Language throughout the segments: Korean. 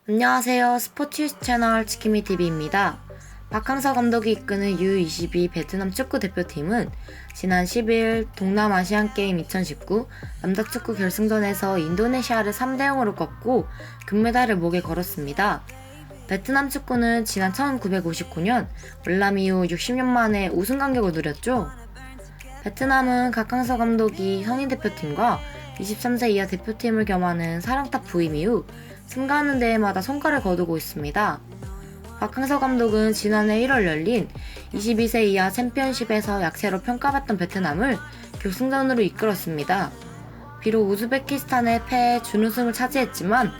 안녕하세요. 스포츠 뉴스 채널 치키미TV입니다. 박항서 감독이 이끄는 U22 베트남 축구 대표팀은 지난 10일 동남아시안게임 2019 남자축구 결승전에서 인도네시아를 3대0으로 꺾고 금메달을 목에 걸었습니다. 베트남 축구는 지난 1959년 월남 이후 60년 만에 우승 간격을 누렸죠. 베트남은 박항서 감독이 성인 대표팀과 23세 이하 대표팀을 겸하는 사령탑 부임 이후 승가하는 대회마다 성과를 거두고 있습니다. 박항서 감독은 지난해 1월 열린 22세 이하 챔피언십에서 약세로 평가받던 베트남을 결승전으로 이끌었습니다. 비록 우즈베키스탄에 패해 준우승을 차지했지만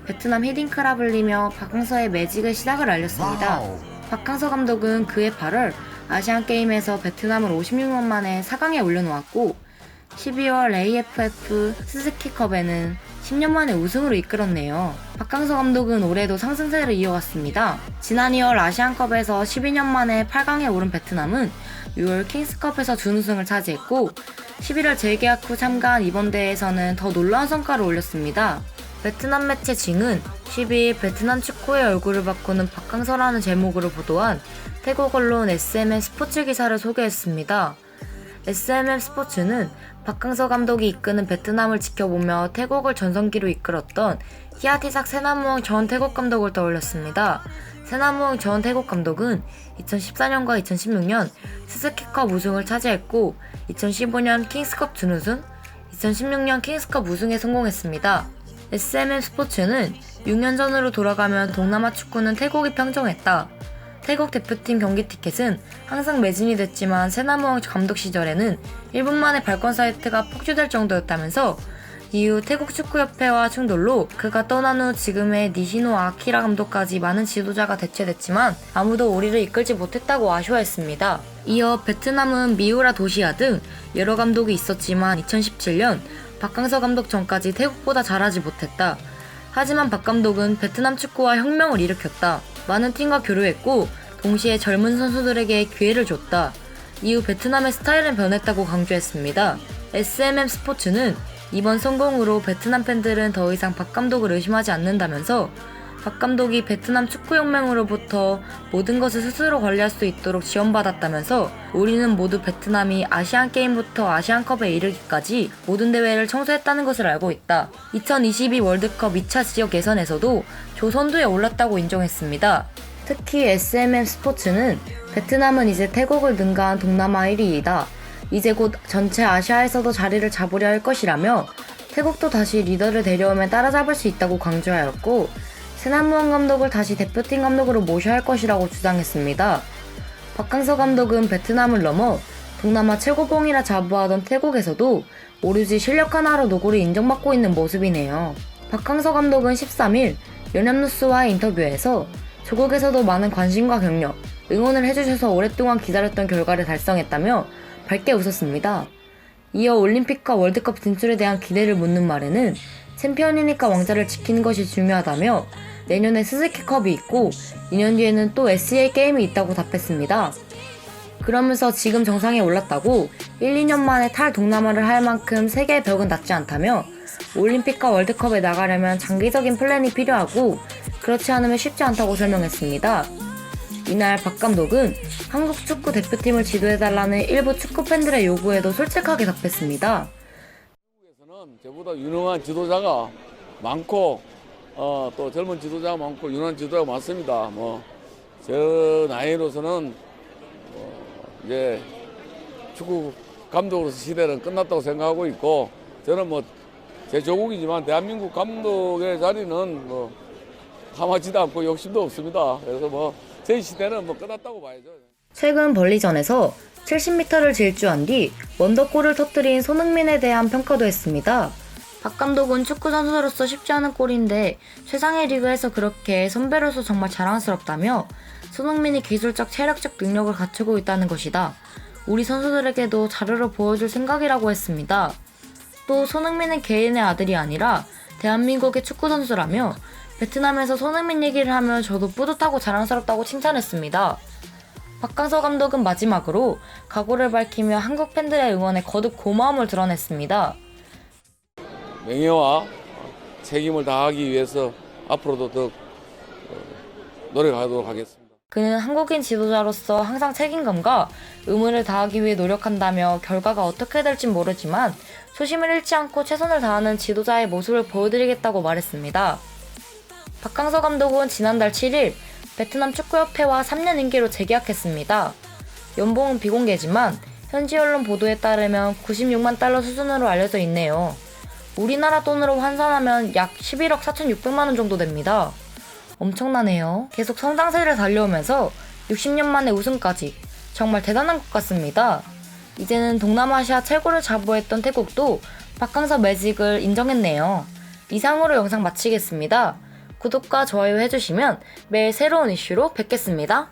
베트남 히딩크라 불리며 박항서의 매직의 시작을 알렸습니다. 박항서 감독은 그해 8월 아시안게임에서 베트남을 56년 만에 4강에 올려놓았고 12월 AFF 스즈키컵에는 10년 만에 우승으로 이끌었네요. 박항서 감독은 올해도 상승세를 이어갔습니다. 지난 2월 아시안컵에서 12년 만에 8강에 오른 베트남은 6월 킹스컵에서 준우승을 차지했고 11월 재계약 후 참가한 이번 대회에서는 더 놀라운 성과를 올렸습니다. 베트남 매체 징은 12일 베트남 축구의 얼굴을 바꾸는 박항서라는 제목으로 보도한 태국 언론 SMM 스포츠 기사를 소개했습니다. SMM 스포츠는 박항서 감독이 이끄는 베트남을 지켜보며 태국을 전성기로 이끌었던 히아티삭 세나무엉 전 태국 감독을 떠올렸습니다. 세나무엉 전 태국 감독은 2014년과 2016년 스즈키컵 우승을 차지했고 2015년 킹스컵 준우승, 2016년 킹스컵 우승에 성공했습니다. SMM 스포츠는 6년 전으로 돌아가면 동남아 축구는 태국이 평정했다. 태국 대표팀 경기 티켓은 항상 매진이 됐지만 세나무엉 감독 시절에는 1분 만에 발권 사이트가 폭주될 정도였다면서 이후 태국 축구협회와 충돌로 그가 떠난 후 지금의 니시노 아키라 감독까지 많은 지도자가 대체됐지만 아무도 우리를 이끌지 못했다고 아쉬워했습니다. 이어 베트남은 미우라 도시아 등 여러 감독이 있었지만 2017년 박항서 감독 전까지 태국보다 잘하지 못했다. 하지만 박 감독은 베트남 축구와 혁명을 일으켰다. 많은 팀과 교류했고 동시에 젊은 선수들에게 기회를 줬다. 이후 베트남의 스타일은 변했다고 강조했습니다. SMM 스포츠는 이번 성공으로 베트남 팬들은 더 이상 박 감독을 의심하지 않는다면서 박 감독이 베트남 축구혁명으로부터 모든 것을 스스로 관리할 수 있도록 지원받았다면서 우리는 모두 베트남이 아시안게임부터 아시안컵에 이르기까지 모든 대회를 청소했다는 것을 알고 있다. 2022 월드컵 2차 지역 예선에서도 조선두에 올랐다고 인정했습니다. 특히 SMM 스포츠는 베트남은 이제 태국을 능가한 동남아 1위이다. 이제 곧 전체 아시아에서도 자리를 잡으려 할 것이라며 태국도 다시 리더를 데려오면 따라잡을 수 있다고 강조하였고 세나무엉 감독을 다시 대표팀 감독으로 모셔야 할 것이라고 주장했습니다. 박항서 감독은 베트남을 넘어 동남아 최고봉이라 자부하던 태국에서도 오로지 실력 하나로 노고를 인정받고 있는 모습이네요. 박항서 감독은 13일 연합뉴스와의 인터뷰에서 조국에서도 많은 관심과 격려, 응원을 해주셔서 오랫동안 기다렸던 결과를 달성했다며 밝게 웃었습니다. 이어 올림픽과 월드컵 진출에 대한 기대를 묻는 말에는 챔피언이니까 왕자를 지키는 것이 중요하다며 내년에 스즈키컵이 있고 2년 뒤에는 또 SEA 게임이 있다고 답했습니다. 그러면서 지금 정상에 올랐다고 1, 2년 만에 탈동남아를 할 만큼 세계의 벽은 낮지 않다며 올림픽과 월드컵에 나가려면 장기적인 플랜이 필요하고 그렇지 않으면 쉽지 않다고 설명했습니다. 이날 박 감독은 한국 축구 대표팀을 지도해달라는 일부 축구 팬들의 요구에도 솔직하게 답했습니다. 한국에서는 저보다 유능한 지도자가 많고 또 젊은 지도자가 많고 유능한 지도자가 많습니다. 저 나이로서는 이제 축구 감독으로서 시대는 끝났다고 생각하고 있고 저는 제 조국이지만 대한민국 감독의 자리는 하마지도 않고 욕심도 없습니다. 그래서 제 시대는 끝났다고 봐야죠. 최근 벌리전에서 70m를 질주한 뒤 원더골을 터뜨린 손흥민에 대한 평가도 했습니다. 박 감독은 축구 선수로서 쉽지 않은 꼴인데 최상의 리그에서 그렇게 선배로서 정말 자랑스럽다며 손흥민이 기술적, 체력적 능력을 갖추고 있다는 것이다. 우리 선수들에게도 자료로 보여줄 생각이라고 했습니다. 또 손흥민은 개인의 아들이 아니라 대한민국의 축구 선수라며 베트남에서 손흥민 얘기를 하면 저도 뿌듯하고 자랑스럽다고 칭찬했습니다. 박항서 감독은 마지막으로 각오를 밝히며 한국 팬들의 응원에 거듭 고마움을 드러냈습니다. 명예와 책임을 다하기 위해서 앞으로도 더 노력하도록 하겠습니다. 그는 한국인 지도자로서 항상 책임감과 의무를 다하기 위해 노력한다며 결과가 어떻게 될진 모르지만 초심을 잃지 않고 최선을 다하는 지도자의 모습을 보여드리겠다고 말했습니다. 박항서 감독은 지난달 7일 베트남 축구협회와 3년 임기로 재계약했습니다. 연봉은 비공개지만 현지 언론 보도에 따르면 96만 달러 수준으로 알려져 있네요. 우리나라 돈으로 환산하면 약 11억 4,600만 원 정도 됩니다. 엄청나네요. 계속 성장세를 달려오면서 60년 만에 우승까지 정말 대단한 것 같습니다. 이제는 동남아시아 최고를 자부했던 태국도 박항서 매직을 인정했네요. 이상으로 영상 마치겠습니다. 구독과 좋아요 해주시면 매일 새로운 이슈로 뵙겠습니다.